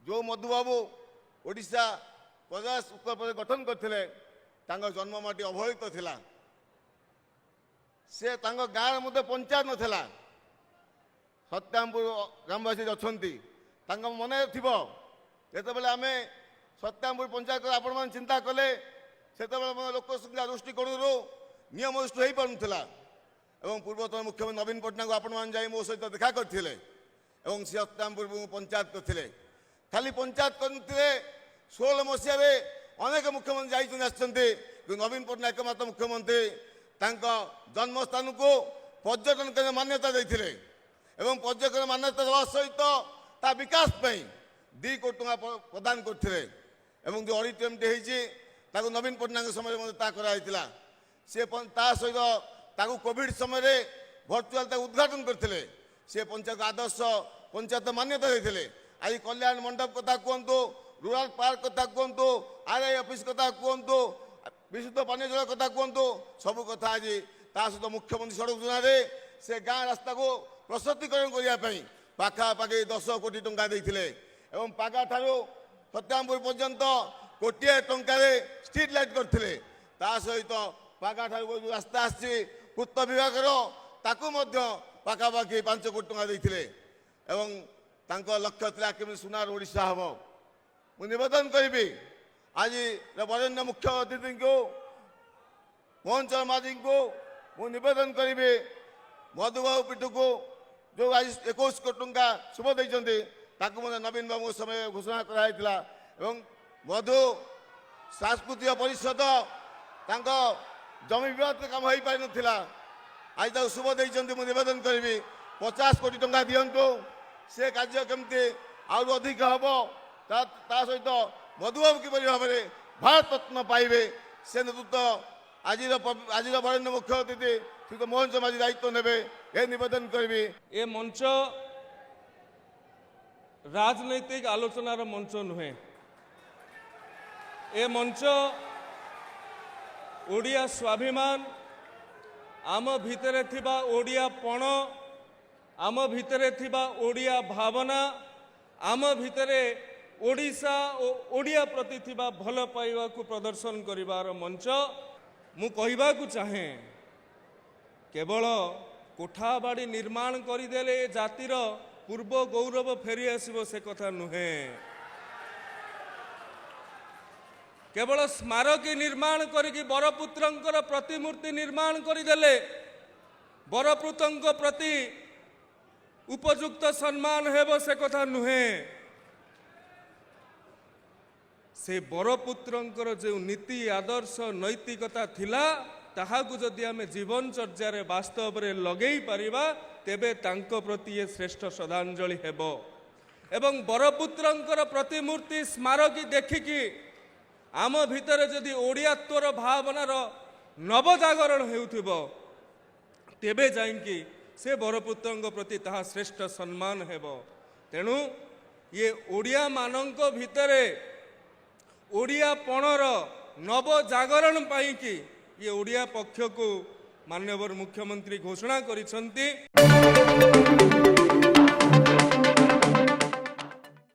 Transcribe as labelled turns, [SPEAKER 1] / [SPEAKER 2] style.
[SPEAKER 1] जो मधुबाबू ओडिशा प्रदेश उत्तर प्रदेश गठन करते जन्ममाटी अवहेलित थिला से गाँव मध्य पंचायत नाला सत्यामपुर ग्रामवासी अच्छा मन थोड़े आम सत्यामपुर पंचायत आपण मैंने चिंता कले से लोक संख्या दृष्टिकोण नियम दृष्टि हो पारा एवं पूर्वतन मुख्यमंत्री नवीन पट्टनायक आपण मैंने मो सहित देखा करते सी सत्यामपुर पंचायत करते खाली पंचायत करते 16 मसीह अनेक मुख्यमंत्री जाते नवीन पट्टनायक एकमात्र मुख्यमंत्री जन्मस्थान को पर्यटन केन्द्र मान्यता देते एवं पर्यटन मान्यता देवा सहित ता विकास 2 कोटी टका प्रदान करते जो ऑडिटोरियम नवीन पट्टनायक समय कराइला सी सहित कोविड समय भर्चुआल उद्घाटन करते सी पंचायत आदर्श पंचायत मान्यता देते आज कल्याण मंडप कथा कहतु रूराल पार्क कथा कहतु आरआई ऑफिस कथा कहतु विशुद्ध पानी जल कथा कहतु सब कथा आज सहित मुख्यमंत्री सड़क योजना से गाँ रास्ता को प्रशस्तीकरण करने पाखापाखि 10 कोटी टंका देते एवं पागा ठारू सत्यामपुर पर्यंत कोटिए टंकार स्ट्रीट लाइट करते सहित पागा ठारू जो रास्ता आसी पूर्त विभाग पाखापाखि 5 कोटी टंका देते लक्ष्य था केमी सुनार ओडिशा हम मुवेदन करी आज वरेण्य मुख्य अतिथि को मोहन चरण माझी को मुवेदन करी मधुबाबू पीठ को जो आज 21 कोटी टंका शुभ देते नवीन बाबू समय घोषणा कराइला मधु सांस्कृतिक परिषद जमी विवाद काम हो पार ना आज शुभ देते मुवेदन करी 50 कोटी टंका दिंतु से कार्य केमती आउ अधिक हम सहित मधुबाबू किपर भाव में भारत रत्न पाइबे से नेतृत्व आज वरेण्य मुख्य अतिथि श्री मोहन चरण माझी दायित्व ने निवेदन करी।
[SPEAKER 2] ए मंच राजनैतिक आलोचनार मंच नुहे ए मंच ओडिया स्वाभिमान आम भितरे थिबा ओडिया पण आम भितरे थिबा ओडिया भावना आम भितरे ओडिशा और ओडिया प्रति थिबा भल पाइबा को प्रदर्शन करिवार मंच मु कहबा को चाहे केवल कोठाबाड़ी निर्माण करदेले जातिर पूर्व गौरव फेरी आसब से कथा नुहे केवल स्मारकी निर्माण करिकी बरपुत्रंकर प्रतिमूर्ति निर्माण करदेले बरपुत्रंक प्रति उपयुक्त सम्मान हेब से कथा नुहे से बरपुत्रंकर जो नीति आदर्श नैतिकता थिला ताहाकु जदि आमे जीवन चर्चारे वास्तव रे लगेई परिबा तेबे तांको प्रति ये श्रेष्ठ श्रद्धांजलि हेबो एवं बरपुत्रंकर प्रतिमूर्ति स्मारकी देखिकी आम भितर जदि ओडियात्वर भावनार नवजागरण हेउथिबो तेबे जाइंकी से बरपुत्रंक प्रति ताहा श्रेष्ठ सम्मान हेबो तेणु ये ओडिया मानंक भितरे ओडिया पणर नवजागरण पाई कि ये ओडिया पक्ष को माननीय मुख्यमंत्री घोषणा करिसंती।